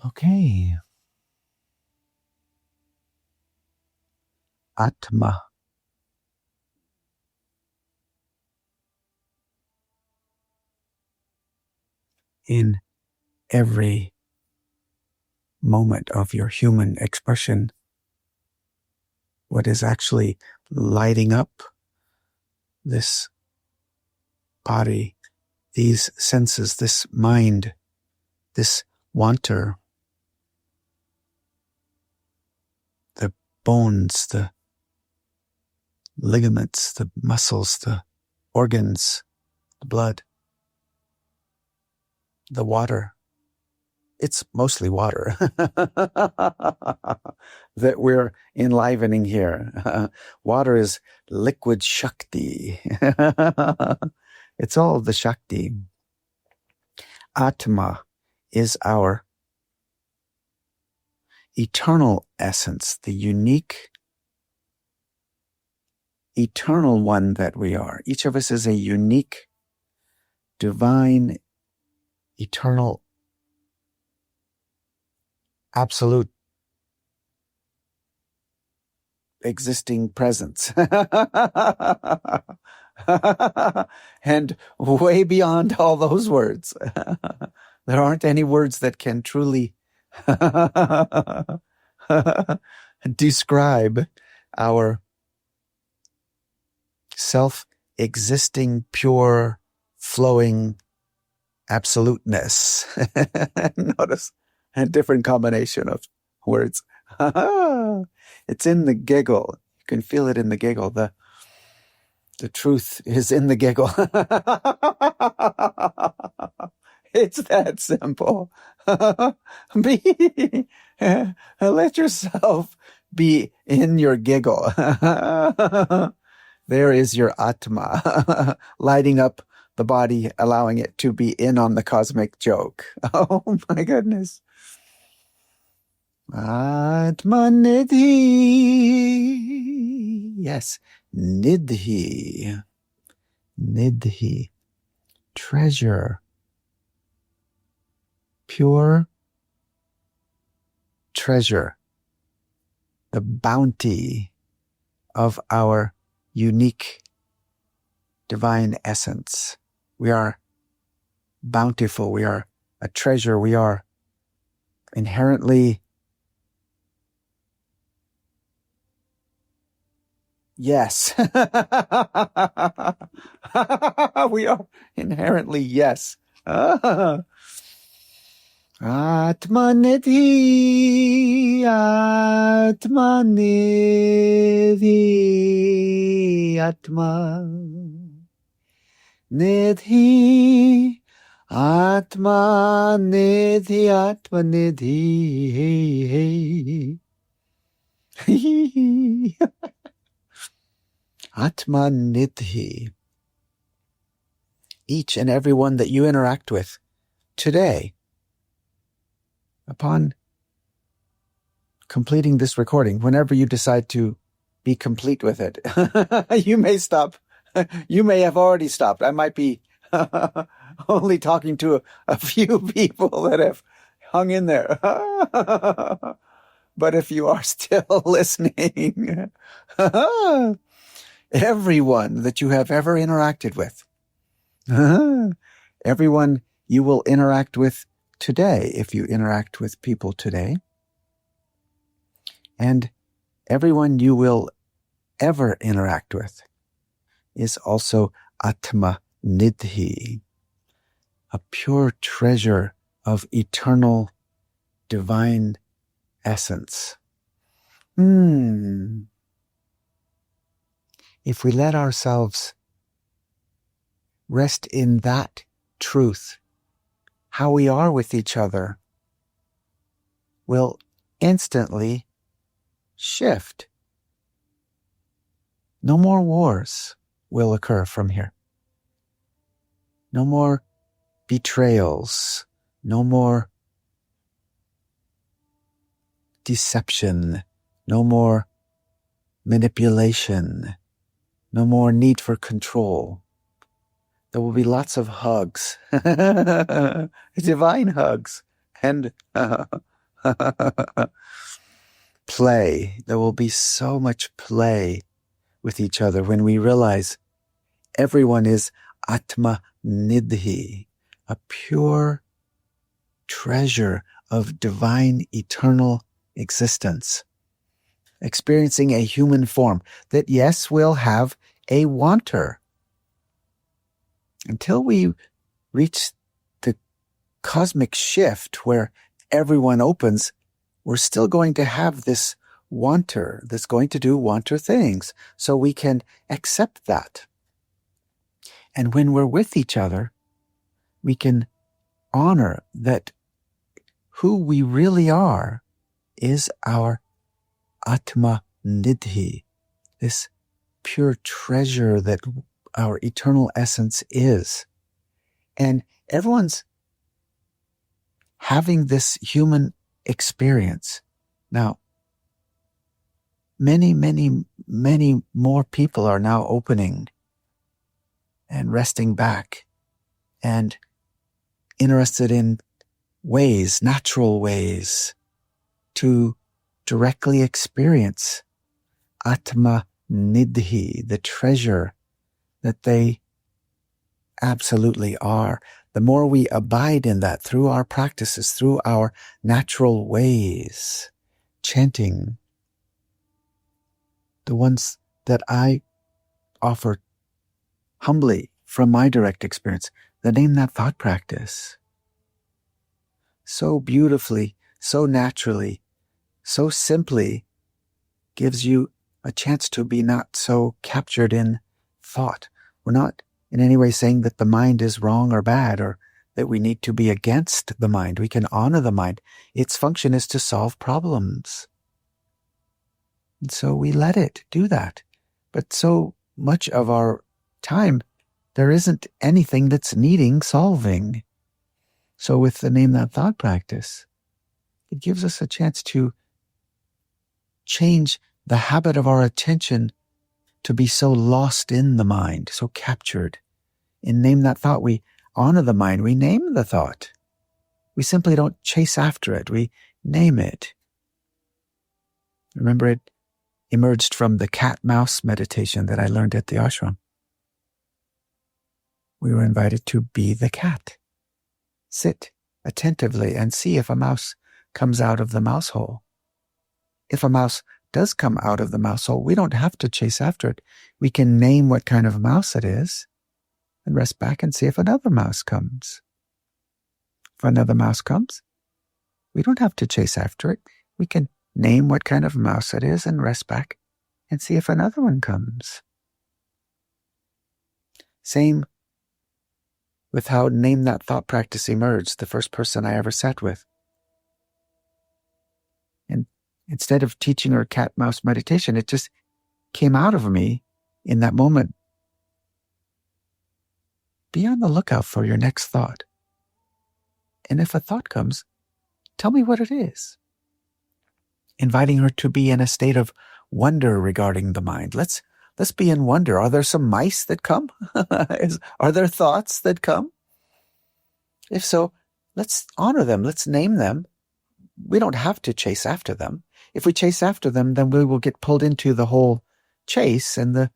Okay. Atma. In every moment of your human expression, what is actually lighting up this body, these senses, this mind, this wanter, the bones, the ligaments, the muscles, the organs, the blood, the water. It's mostly water that we're enlivening here. Water is liquid Shakti. It's all the Shakti. Atma is our eternal essence, the unique, eternal one that we are. Each of us is a unique, divine, eternal, absolute existing presence. And way beyond all those words. There aren't any words that can truly describe our self-existing, pure, flowing absoluteness. Notice a different combination of words. It's in the giggle. You can feel it in the giggle. The truth is in the giggle. It's that simple. Let yourself be in your giggle. There is your Atma, lighting up the body, allowing it to be in on the cosmic joke. Oh my goodness. Atma Nidhi. Yes, Nidhi. Nidhi. Treasure. Pure treasure. The bounty of our unique divine essence. We are bountiful. We are a treasure. We are inherently yes. We are inherently yes. Atma Nidhi, Atma Nidhi, Atma Nidhi, Atma Nidhi, Atma Nidhi. Atma Nidhi. Each and every one that you interact with today, upon completing this recording, whenever you decide to be complete with it, you may stop. You may have already stopped. I might be only talking to a few people that have hung in there. But if you are still listening, everyone that you have ever interacted with, everyone you will interact with today, if you interact with people today, and everyone you will ever interact with is also Atma Nidhi, a pure treasure of eternal divine essence. If we let ourselves rest in that truth, how we are with each other will instantly shift. No more wars will occur from here. No more betrayals. No more deception. No more manipulation. No more need for control. There will be lots of hugs. Divine hugs. and play. There will be so much play with each other when we realize everyone is Atma Nidhi, a pure treasure of divine eternal existence, experiencing a human form that, yes, will have a wanter. Until we reach the cosmic shift where everyone opens, we're still going to have this wanter that's going to do wanter things. So we can accept that. And when we're with each other, we can honor that who we really are is our Atma Nidhi, this pure treasure that our eternal essence is. And everyone's having this human experience. Now, many, many, many more people are now opening and resting back and interested in ways, natural ways, to directly experience Atma Nidhi, the treasure that they absolutely are. The more we abide in that through our practices, through our natural ways, chanting, the ones that I offer humbly from my direct experience, the name that thought practice, so beautifully, so naturally, so simply gives you a chance to be not so captured in thought. We're not in any way saying that the mind is wrong or bad, or that we need to be against the mind. We can honor the mind. Its function is to solve problems. And so we let it do that. But so much of our time, there isn't anything that's needing solving. So with the name that thought practice, it gives us a chance to change the habit of our attention to be so lost in the mind, so captured. In name that thought, we honor the mind. We name the thought. We simply don't chase after it. We name it. Remember, it emerged from the cat-mouse meditation that I learned at the ashram. We were invited to be the cat. Sit attentively and see if a mouse comes out of the mouse hole. If a mouse does come out of the mouse hole, we don't have to chase after it. We can name what kind of mouse it is and rest back and see if another mouse comes. If another mouse comes, we don't have to chase after it. We can name what kind of mouse it is and rest back and see if another one comes. Same with how name that thought practice emerged, the first person I ever sat with. And instead of teaching her cat-mouse meditation, it just came out of me in that moment. Be on the lookout for your next thought. And if a thought comes, tell me what it is. Inviting her to be in a state of wonder regarding the mind. Let's be in wonder. Are there some mice that come? Are there thoughts that come? If so, let's honor them. Let's name them. We don't have to chase after them. If we chase after them, then we will get pulled into the whole chase and the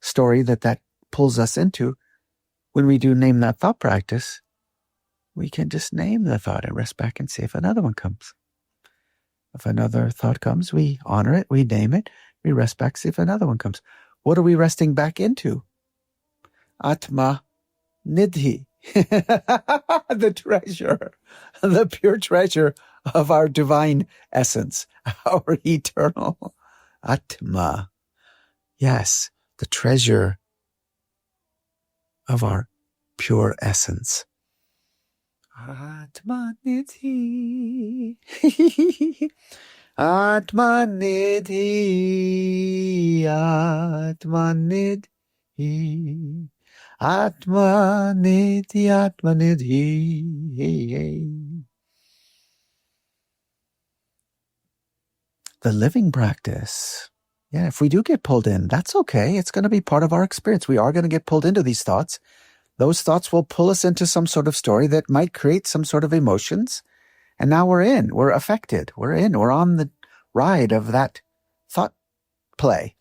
story that pulls us into. When we do name that thought practice, we can just name the thought and rest back and see if another one comes. If another thought comes, we honor it, we name it, we rest back, see if another one comes. What are we resting back into? Atma Nidhi, the treasure, the pure treasure of our divine essence, our eternal Atma. Yes, the treasure of our pure essence. Atma Nidhi. Atma Nidhi. Atma Nidhi. Atma Nidhi. Atma Nidhi. The living practice. Yeah, if we do get pulled in, that's okay. It's going to be part of our experience. We are going to get pulled into these thoughts. Those thoughts will pull us into some sort of story that might create some sort of emotions. And now we're affected. We're on the ride of that thought play.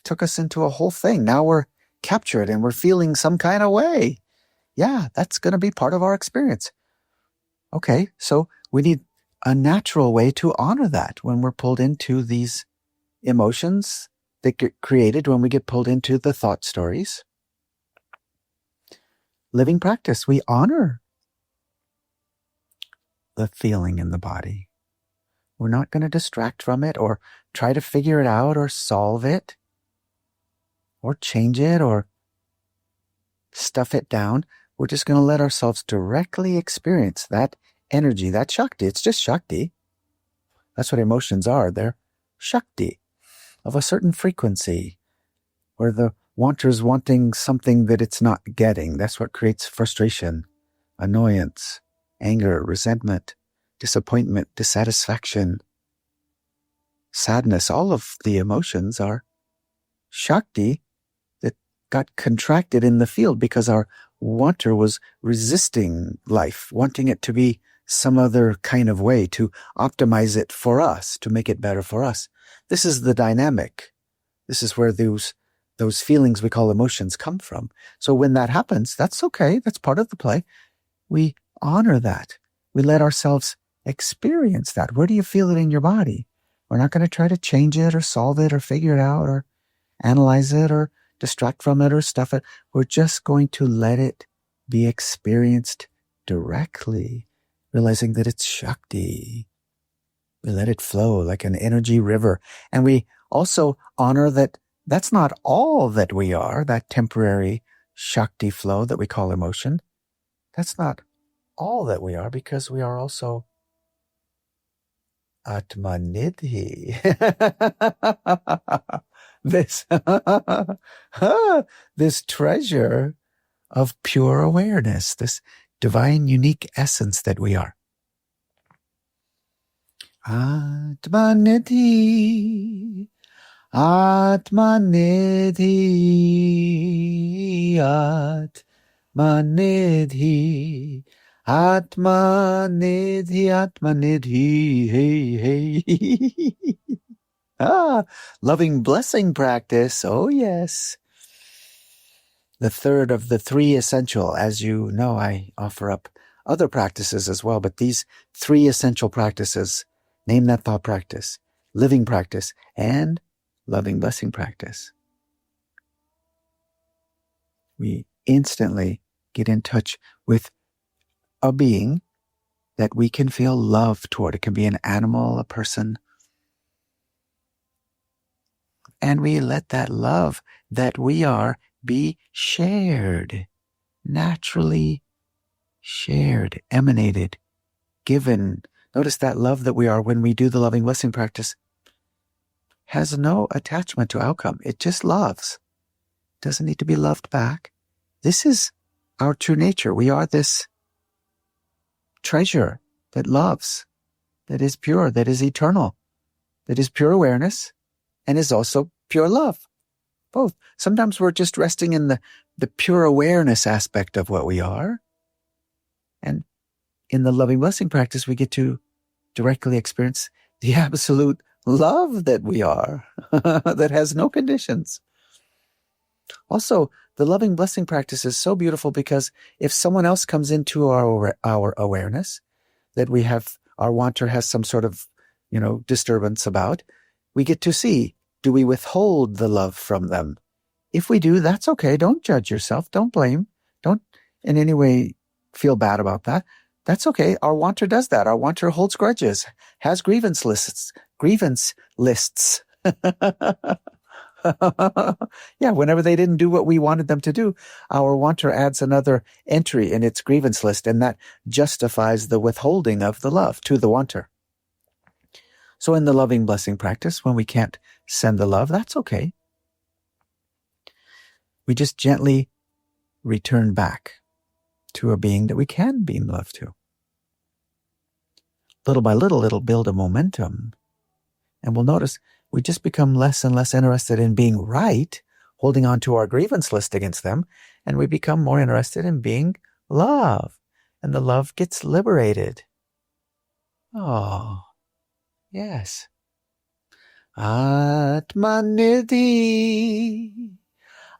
Took us into a whole thing. Now we're captured and we're feeling some kind of way. Yeah, that's going to be part of our experience. Okay, so we need a natural way to honor that when we're pulled into these emotions that get created when we get pulled into the thought stories. Living practice, we honor the feeling in the body. We're not going to distract from it or try to figure it out or solve it or change it or stuff it down. We're just going to let ourselves directly experience that energy, that Shakti. It's just Shakti. That's what emotions are. They're Shakti of a certain frequency where the wanter's wanting something that it's not getting. That's what creates frustration, annoyance, anger, resentment, disappointment, dissatisfaction, sadness. All of the emotions are Shakti that got contracted in the field because our wanter was resisting life, wanting it to be some other kind of way, to optimize it for us, to make it better for us. This is the dynamic. This is where those feelings we call emotions come from. So when that happens, that's okay. That's part of the play. We honor that. We let ourselves experience that. Where do you feel it in your body? We're not going to try to change it or solve it or figure it out or analyze it or distract from it or stuff it. We're just going to let it be experienced directly, realizing that it's Shakti. We let it flow like an energy river. And we also honor that that's not all that we are, that temporary Shakti flow that we call emotion. That's not all that we are, because we are also Atma Nidhi. This treasure of pure awareness, this divine, unique essence that we are. Atma Nidhi, Atma Nidhi, Atma Nidhi, Atma Nidhi, Atma Nidhi, hey, hey. Loving blessing practice, oh yes. The third of the three essential. As you know, I offer up other practices as well, but these three essential practices, name that thought practice, living practice, and loving blessing practice. We instantly get in touch with a being that we can feel love toward. It can be an animal, a person. And we let that love that we are be shared, naturally shared, emanated, given. Notice that love that we are when we do the loving blessing practice has no attachment to outcome. It just loves. Doesn't need to be loved back. This is our true nature. We are this treasure that loves, that is pure, that is eternal, that is pure awareness, and is also pure love. Both. Sometimes we're just resting in the pure awareness aspect of what we are. And in the loving blessing practice, we get to directly experience the absolute love that we are, that has no conditions. Also, the loving blessing practice is so beautiful because if someone else comes into our awareness that we have, our wanter has some sort of, disturbance about, we get to see, do we withhold the love from them? If we do, that's okay. Don't judge yourself. Don't blame. Don't in any way feel bad about that. That's okay. Our wanter does that. Our wanter holds grudges, has grievance lists. Yeah, whenever they didn't do what we wanted them to do, our wanter adds another entry in its grievance list, and that justifies the withholding of the love to the wanter. So in the loving blessing practice, when we can't send the love, that's okay. We just gently return back to a being that we can beam love to. Little by little, it'll build a momentum. And we'll notice we just become less and less interested in being right, holding on to our grievance list against them, and we become more interested in being love. And the love gets liberated. Oh, yes. Atma Nidhi,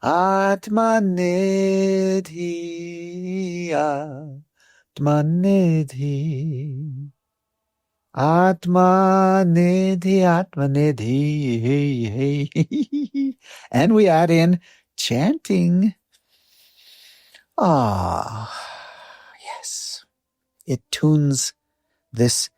Atma Nidhi, Atma Nidhi. Atma Nidhi, Atma Nidhi, hey, hey. And we add in chanting. Ah, yes. It tunes this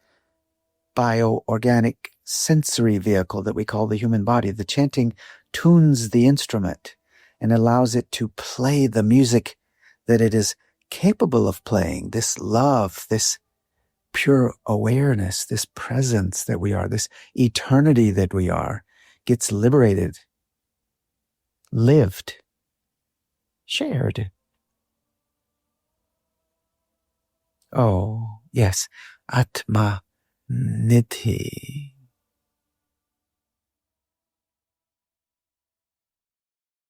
bioorganic sensory vehicle that we call the human body. The chanting tunes the instrument and allows it to play the music that it is capable of playing. This love, this pure awareness, this presence that we are, this eternity that we are, gets liberated, lived, shared. Oh, yes. Atma Nidhi.